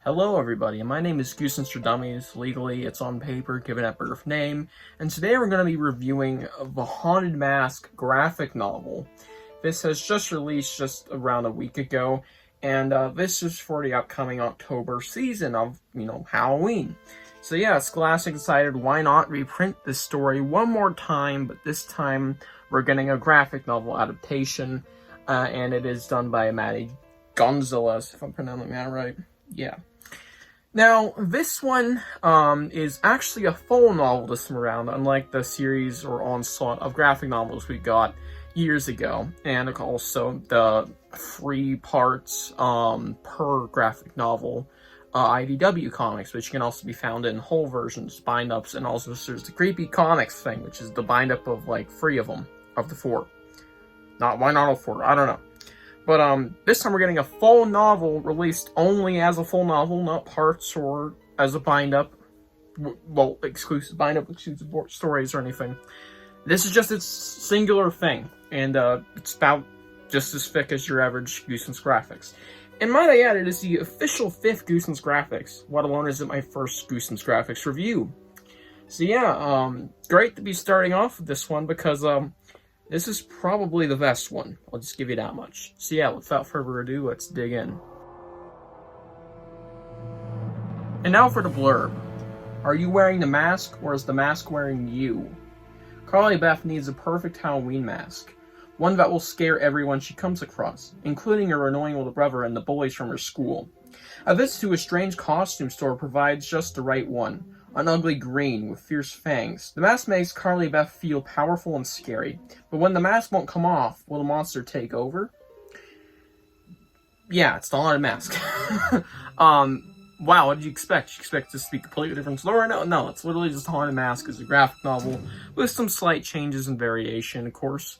Hello everybody, my name is Goosebumps for Dummies. Legally, it's on paper, given at birth name. And today we're going to be reviewing the Haunted Mask graphic novel. This has just released just around a week ago, and this is for the upcoming October season of, Halloween. So yeah, Scholastic decided why not reprint this story one more time, but this time we're getting a graphic novel adaptation, and it is done by Maddie Gonzalez, if I'm pronouncing that right. Yeah. Now, this one is actually a full novel this time around, unlike the series or onslaught of graphic novels we got years ago, and also the 3 parts per graphic novel IDW comics, which can also be found in whole versions, bind-ups, and also there's the Creepy Comics thing, which is the bind-up of like 3 of them, of the 4. Why not all 4? I don't know. But this time we're getting a full novel released only as a full novel, not parts or as a bind-up. Well, exclusive bind-up, exclusive stories or anything. This is just its singular thing, and it's about just as thick as your average Goosebumps graphics. And might I add, it is the official 5th Goosebumps graphics, let alone is it my first Goosebumps graphics review. So yeah, great to be starting off with this one because this is probably the best one. I'll just give you that much. So yeah, without further ado, let's dig in. And now for the blurb. Are you wearing the mask, or is the mask wearing you? Carly Beth needs a perfect Halloween mask. One that will scare everyone she comes across, including her annoying older brother and the bullies from her school. A visit to a strange costume store provides just the right one. An ugly green with fierce fangs. The mask makes Carly Beth feel powerful and scary. But when the mask won't come off, will the monster take over? Yeah, it's the Haunted Mask. Wow, what did you expect? You expect this to be a completely different story? No, it's literally just Haunted Mask as a graphic novel with some slight changes and variation, of course.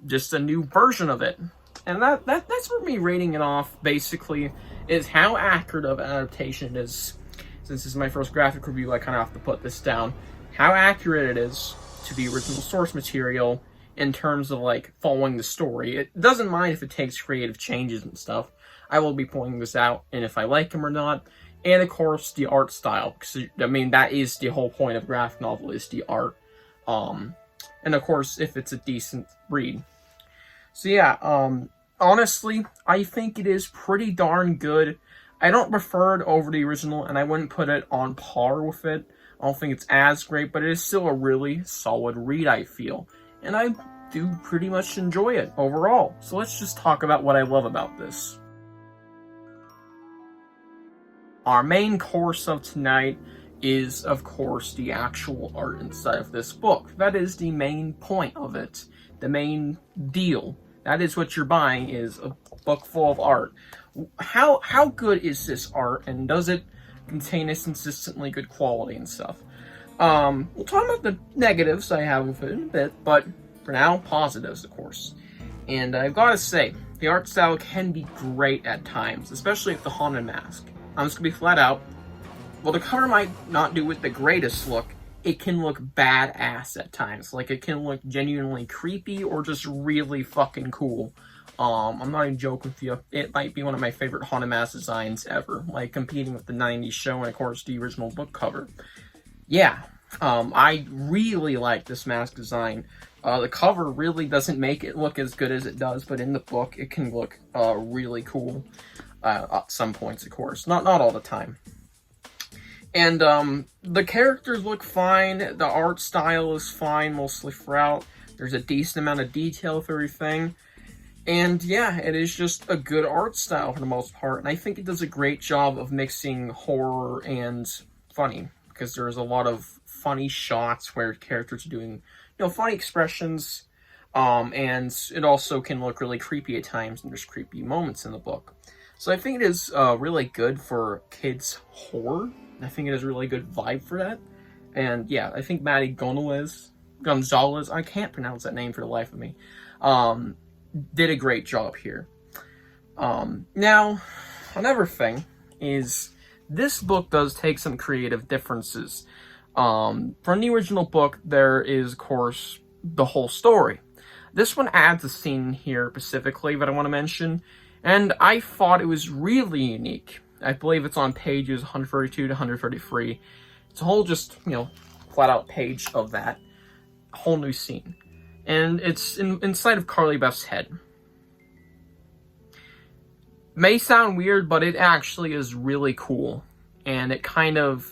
Just a new version of it. And that's for me rating it off, basically, is how accurate of an adaptation it is. Since this is my first graphic review, I kind of have to put this down. How accurate it is to the original source material in terms of, like, following the story. It doesn't mind if it takes creative changes and stuff. I will be pointing this out, and if I like them or not. And, of course, the art style. Because, I mean, that is the whole point of graphic novel, is the art. And, of course, if it's a decent read. So, yeah, honestly, I think it is pretty darn good. I don't prefer it over the original, and I wouldn't put it on par with it. I don't think it's as great, but it is still a really solid read, I feel. And I do pretty much enjoy it overall. So let's just talk about what I love about this. Our main course of tonight is, of course, the actual art inside of this book. That is the main point of it. The main deal. That is what you're buying, is a book full of art. How good is this art, and does it contain a consistently good quality and stuff? We'll talk about the negatives I have with it in a bit, but for now, positives, of course. And I've got to say, the art style can be great at times, especially with the Haunted Mask. I'm just going to be flat out. While the cover might not do with the greatest look, it can look badass at times. Like, it can look genuinely creepy or just really fucking cool. I'm not even joking with you. It might be one of my favorite Haunted Mask designs ever. Like, competing with the 90s show and, of course, the original book cover. Yeah, I really like this mask design. The cover really doesn't make it look as good as it does, but in the book, it can look really cool. At some points, of course. Not all the time. And the characters look fine. The art style is fine mostly throughout. There's a decent amount of detail with everything. And yeah, it is just a good art style for the most part. And I think it does a great job of mixing horror and funny. Because there's a lot of funny shots where characters are doing, funny expressions. And it also can look really creepy at times. And there's creepy moments in the book. So I think it is really good for kids' horror. I think it has a really good vibe for that. And yeah, I think Maddie Gonzalez, I can't pronounce that name for the life of me, did a great job here. Now, another thing is, this book does take some creative differences. From the original book, there is, of course, the whole story. This one adds a scene here specifically that I want to mention, and I thought it was really unique. I believe it's on pages 132 to 133. It's a whole just, flat out page of that. A whole new scene. And it's inside of Carly Beth's head. May sound weird, but it actually is really cool. And it kind of...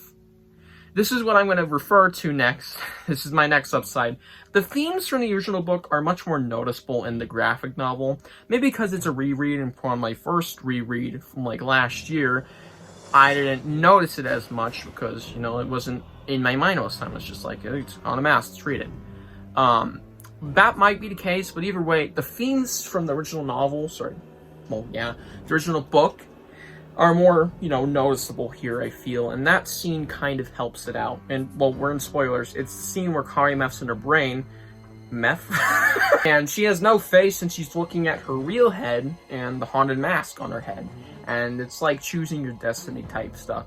This is what I'm going to refer to next. This is my next upside. The themes from the original book are much more noticeable in the graphic novel. Maybe because it's a reread, and from my first reread from like last year, I didn't notice it as much because, it wasn't in my mind most of the time. It's just like, it's on a mask, let's read it. That might be the case, but either way, the themes from the original novel, the original book, are more, noticeable here, I feel, and that scene kind of helps it out. And, well, we're in spoilers. It's the scene where Carly meths in her brain, and she has no face, and she's looking at her real head and the haunted mask on her head, and it's like choosing your destiny type stuff.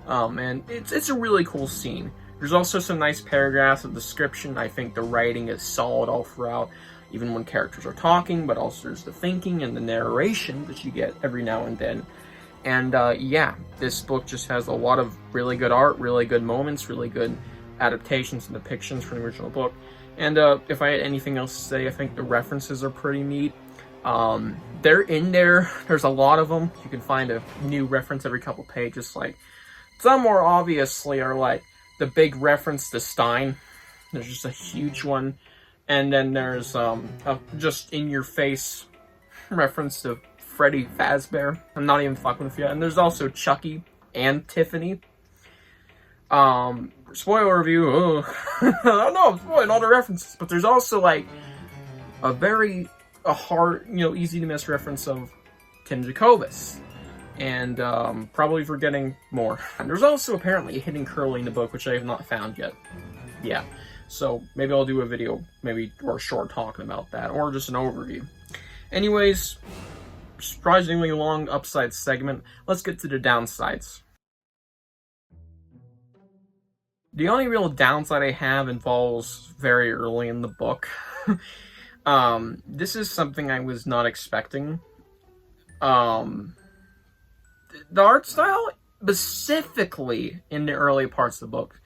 And it's a really cool scene. There's also some nice paragraphs of description. I think the writing is solid all throughout, even when characters are talking, but also there's the thinking and the narration that you get every now and then. And this book just has a lot of really good art, really good moments, really good adaptations and depictions from the original book. And if I had anything else to say, I think the references are pretty neat. They're in there. There's a lot of them. You can find a new reference every couple pages. Like, some more obviously are like the big reference to Stine. There's just a huge one. And then there's a just in-your-face reference to Freddy Fazbear. I'm not even fucking with you. And there's also Chucky and Tiffany. Spoiler review. I don't know, I'm spoiling all the references. But there's also like a hard, easy to miss reference of Tim Jacobus. And probably forgetting more. And there's also apparently a hidden Curly in the book, which I have not found yet. Yeah. So maybe I'll do a video, or a short talking about that, or just an overview. Anyways, surprisingly long upside segment. Let's get to the downsides. The only real downside I have involves very early in the book. This is something I was not expecting. The art style, specifically in the early parts of the book,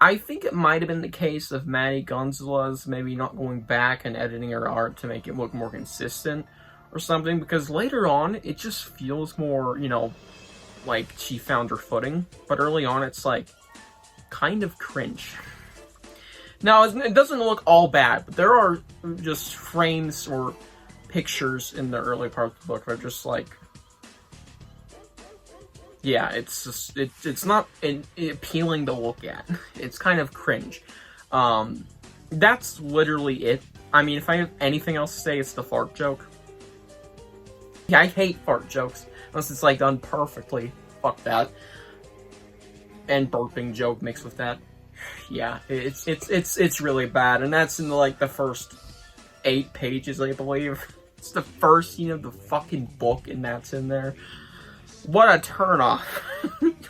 I think it might have been the case of Maddie Gonzalez maybe not going back and editing her art to make it look more consistent or something, because later on it just feels more, like she found her footing, but early on it's like kind of cringe. Now, it doesn't look all bad, but there are just frames or pictures in the early part of the book that are just like, yeah, it's just, it's not appealing to look at. It's kind of cringe. That's literally it. I mean, if I have anything else to say, it's the fart joke. Yeah, I hate fart jokes, unless it's like done perfectly. Fuck that. And burping joke mixed with that. Yeah, it's really bad, and that's in like the first 8 pages, I believe. It's the first scene of the fucking book, and that's in there. What a turnoff.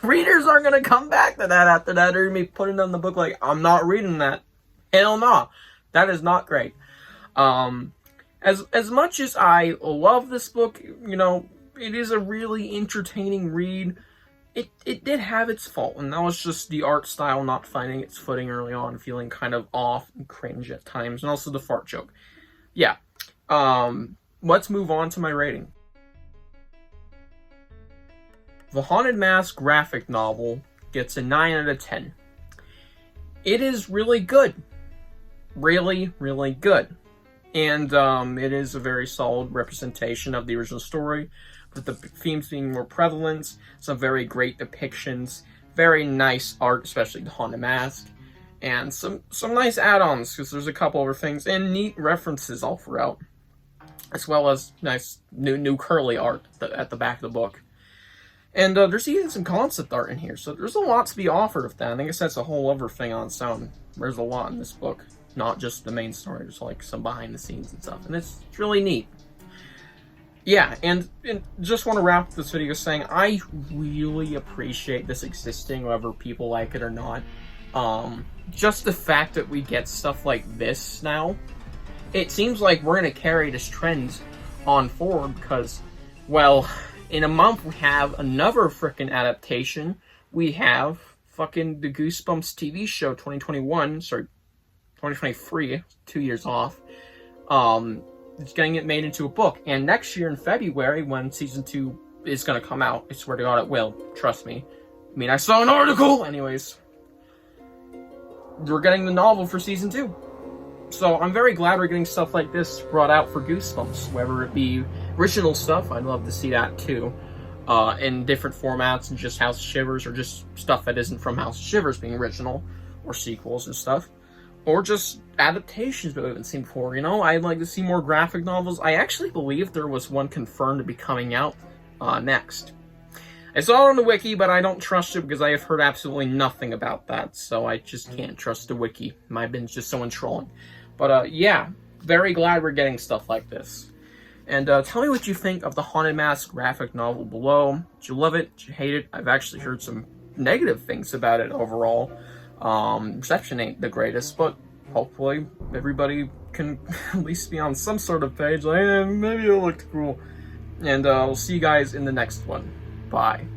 Readers aren't gonna come back to that after that. They're gonna be putting on the book like, I'm not reading that. Hell no. That is not great. As much as I love this book, it is a really entertaining read. It did have its fault, and that was just the art style not finding its footing early on, feeling kind of off and cringe at times, and also the fart joke. Yeah. Let's move on to my rating. The Haunted Mask graphic novel gets a 9 out of 10. It is really good. Really, really good. And it is a very solid representation of the original story, with the themes being more prevalent, some very great depictions, very nice art, especially the Haunted Mask, and some nice add-ons, because there's a couple other things, and neat references all throughout, as well as nice new curly art at the back of the book. And there's even some concept art in here, so there's a lot to be offered with that. I guess that's a whole other thing on its own. There's a lot in this book, not just the main story. There's like some behind the scenes and stuff, and it's really neat. Yeah, and just want to wrap up this video saying I really appreciate this existing, whether people like it or not. Just the fact that we get stuff like this now, it seems like we're going to carry this trend on forward because, well, in a month we have another freaking adaptation. We have fucking the Goosebumps TV show 2023, 2 years off. It's getting it made into a book. And next year in February, when season 2 is going to come out, I swear to God it will. Trust me. I mean, I saw an article! Anyways, we're getting the novel for season 2. So I'm very glad we're getting stuff like this brought out for Goosebumps, whether it be original stuff, I'd love to see that too, in different formats and just House of Shivers, or just stuff that isn't from House of Shivers being original, or sequels and stuff, or just adaptations that we haven't seen before. You know, I'd like to see more graphic novels. I actually believe there was one confirmed to be coming out next. I saw it on the wiki, but I don't trust it because I have heard absolutely nothing about that, so I just can't trust the wiki. My bin's just someone trolling. But yeah, very glad we're getting stuff like this. And tell me what you think of the Haunted Mask graphic novel below. Did you love it? Did you hate it? I've actually heard some negative things about it overall. Reception ain't the greatest, but hopefully everybody can at least be on some sort of page like, maybe it looked cool. And we'll see you guys in the next one. Bye.